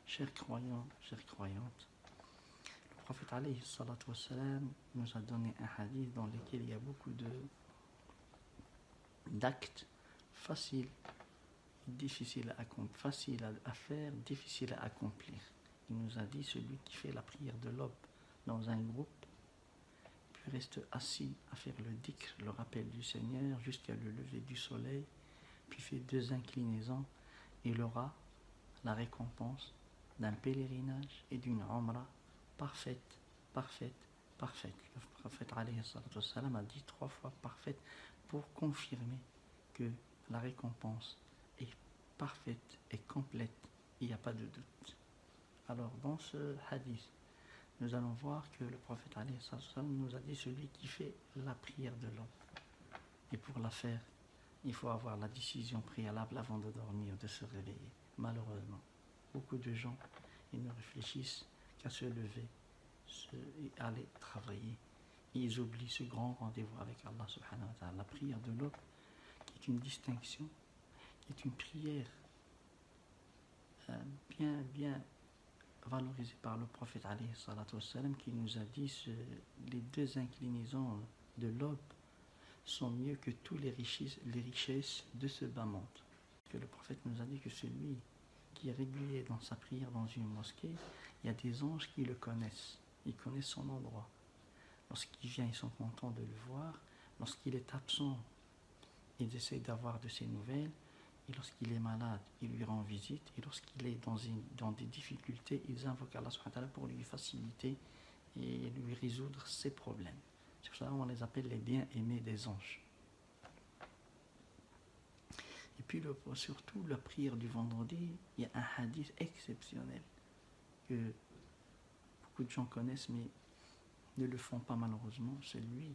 Chers croyants, chères croyantes, le prophète alayhi salatu wassalam nous a donné un hadith dans lequel il y a beaucoup d'actes faciles, difficiles à faire, difficiles à accomplir. Il nous a dit celui qui fait la prière de l'aube dans un groupe, puis reste assis à faire le dhikr, le rappel du Seigneur, jusqu'à le lever du soleil, puis fait 2 inclinaisons, il aura la récompense d'un pèlerinage et d'une umrah parfaite. Le prophète alayhi salatu wassalam a dit 3 fois parfaite pour confirmer que la récompense est parfaite et complète, il n'y a pas de doute. Alors dans ce hadith, nous allons voir que le prophète alayhi salatu wassalam nous a dit celui qui fait la prière de l'aube. Et pour la faire, il faut avoir la décision préalable avant de dormir, de se réveiller. Malheureusement, beaucoup de gens, ils ne réfléchissent qu'à se lever et aller travailler. Et ils oublient ce grand rendez-vous avec Allah subhanahu wa ta'ala. La prière de l'aube, qui est une distinction, qui est une prière bien valorisée par le prophète alayhi salatu wassalam, qui nous a dit les 2 inclinaisons de l'aube sont mieux que toutes les richesses de ce bas monde. Que le prophète nous a dit que celui qui est régulier dans sa prière dans une mosquée, il y a des anges qui le connaissent, ils connaissent son endroit. Lorsqu'il vient, ils sont contents de le voir. Lorsqu'il est absent, ils essayent d'avoir de ses nouvelles. Et lorsqu'il est malade, ils lui rendent visite. Et lorsqu'il est dans des difficultés, ils invoquent Allah subhanahu wa ta'ala pour lui faciliter et lui résoudre ses problèmes. C'est pour ça qu'on les appelle les bien-aimés des anges. Et puis surtout la prière du vendredi, il y a un hadith exceptionnel que beaucoup de gens connaissent mais ne le font pas malheureusement. C'est lui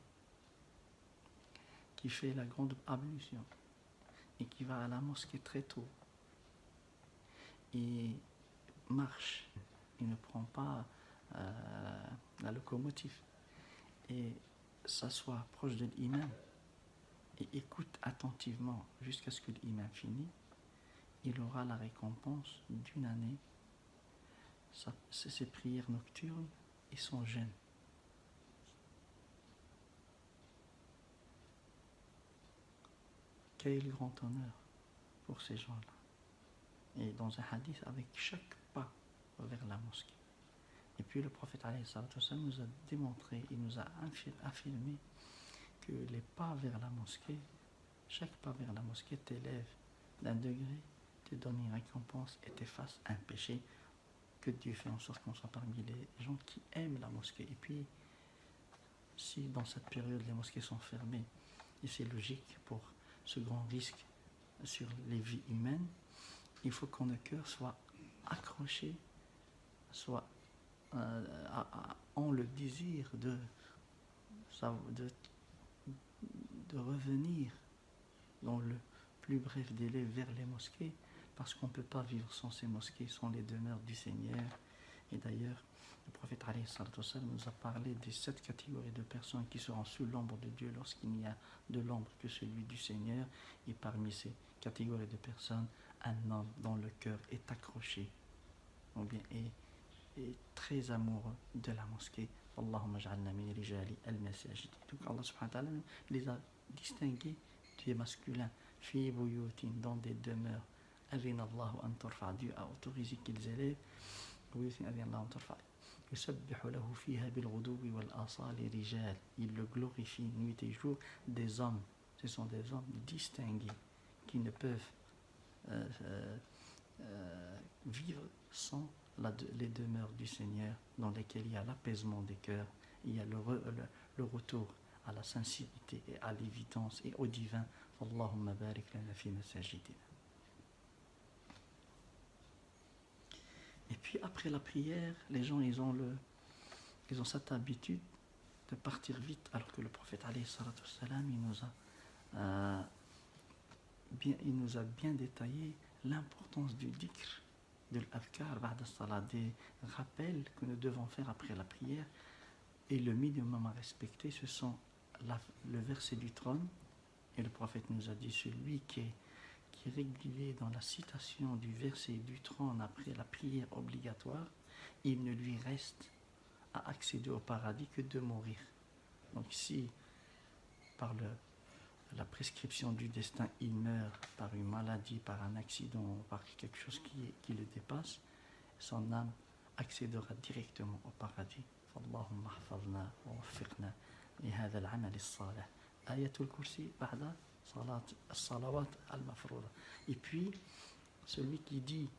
qui fait la grande ablution et qui va à la mosquée très tôt et marche. Il ne prend pas la locomotive et s'assoit proche de l'imam et écoute attentivement jusqu'à ce que l'imam finisse. Il aura la récompense d'une année, ses prières nocturnes et son jeûne. Quel grand honneur pour ces gens-là. Et dans un hadith, avec chaque pas vers la mosquée. Et puis le prophète alayhi salatu wassalam nous a démontré, il nous a affirmé que les pas vers la mosquée, chaque pas vers la mosquée t'élève d'un degré, te donne une récompense et t'efface un péché. Que Dieu fait en sorte qu'on soit parmi les gens qui aiment la mosquée. Et puis, si dans cette période les mosquées sont fermées, et c'est logique pour ce grand risque sur les vies humaines, il faut que nos cœurs soient accrochés, ont le désir de revenir dans le plus bref délai vers les mosquées, parce qu'on ne peut pas vivre sans ces mosquées, sans les demeures du Seigneur. Et d'ailleurs, le prophète alayhi salatu wassalam nous a parlé des 7 catégories de personnes qui seront sous l'ombre de Dieu lorsqu'il n'y a de l'ombre que celui du Seigneur. Et parmi ces catégories de personnes, un homme dont le cœur est accroché, ou bien est très amoureux de la mosquée. Allahumma ja'alna min rijali al-masajid. Donc Allah subhanahu wa ta'ala les a distingués des masculins. Fi buyutin, dans des demeures. Adhina Allahu an turfa, Dieu a autorisé qu'ils élèvent. Buyutin adhina Allahu an turfa. Yusabbihu lahu fiha bil ghuduwi wal asali rijal. Il le glorifie nuit et jour, des hommes. Ce sont des hommes distingués qui ne peuvent vivre sans les demeures du Seigneur, dans lesquelles il y a l'apaisement des cœurs, il y a le retour à la sincérité et à l'évidence et au divin. Allahumma barik lana fi masajidina. Et puis après la prière, les gens ils ont cette habitude de partir vite, alors que le prophète alayhi salatu wassalam, il nous a bien détaillé l'importance du dhikr, de l'adhkar ba'da salat, des rappels que nous devons faire après la prière. Et le minimum à respecter, ce sont le verset du trône. Et le prophète nous a dit, celui qui qui est régulier dans la citation du verset du trône après la prière obligatoire, il ne lui reste à accéder au paradis que de mourir. Donc si par la prescription du destin, il meurt par une maladie, par un accident, par quelque chose qui le dépasse, son âme accédera directement au paradis. فاللهم احفظنا ووفقنا لهذا العمل الصالح. آية الكرسي بعد صلاة الصلوات المفروضة. Et puis, celui qui dit,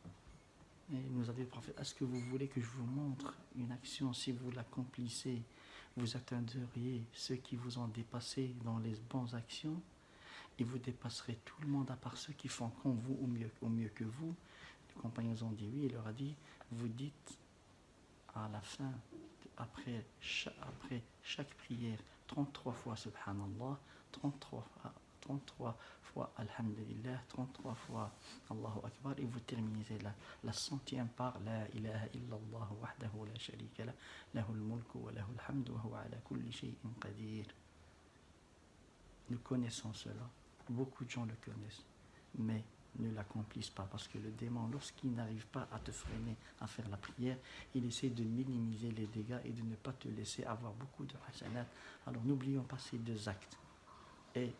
et nous a dit le prophète, est-ce que vous voulez que je vous montre une action, si vous l'accomplissez, vous atteindriez ceux qui vous ont dépassé dans les bonnes actions, et vous dépasserez tout le monde à part ceux qui font comme vous ou mieux que vous. Les compagnons ont dit oui, il leur a dit, vous dites à la fin, après chaque prière, 33 fois Subhanallah, 33 fois Alhamdulillah, 33 fois Allahu Akbar, et vous terminez la centième par La ilaha illallah wahdahu la sharika lah, lahul mulku wa lahul hamdu wa huwa ala kulli shay'in qadir. Nous connaissons cela, beaucoup de gens le connaissent, mais ne l'accomplissent pas, parce que le démon, lorsqu'il n'arrive pas à te freiner à faire la prière, il essaie de minimiser les dégâts et de ne pas te laisser avoir beaucoup de hasanat. Alors n'oublions pas ces deux actes. Et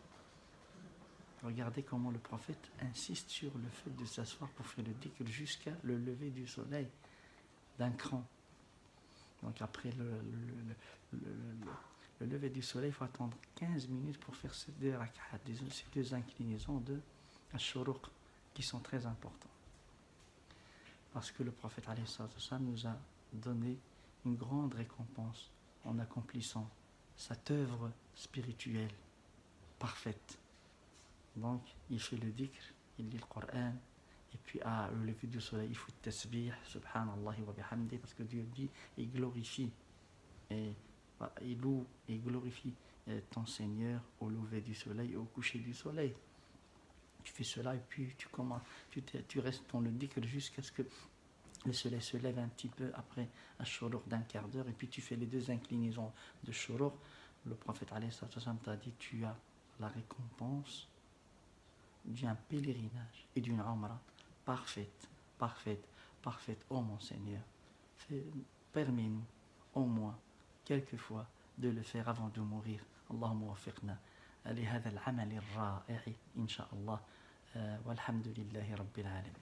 regardez comment le prophète insiste sur le fait de s'asseoir pour faire le dhikr jusqu'à le lever du soleil d'un cran. Donc après le lever du soleil, il faut attendre 15 minutes pour faire ces deux rak'at, ces deux inclinaisons de Ash-Shuruq, qui sont très importants. Parce que le prophète alayhi salatu wassalam nous a donné une grande récompense en accomplissant cette œuvre spirituelle parfaite. Donc, il fait le dhikr, il lit le Coran, et puis à le lever du soleil, il faut le tasbih, subhanallah wa bihamdi, parce que Dieu dit, il glorifie, et il loue et glorifie ton Seigneur au lever du soleil et au coucher du soleil. Tu fais cela et puis tu restes dans le dhikr jusqu'à ce que le soleil se lève un petit peu après un shuruq d'un quart d'heure, et puis tu fais les deux inclinaisons de shuruq. Le prophète alayhi salatu wassalam t'a dit, tu as la récompense d'un pèlerinage et d'une umrah parfaite, oh mon Seigneur. Permets-nous au moins quelquefois de le faire avant de mourir. Allahumma wafiqna لهذا العمل الرائع إن شاء الله والحمد لله رب العالمين.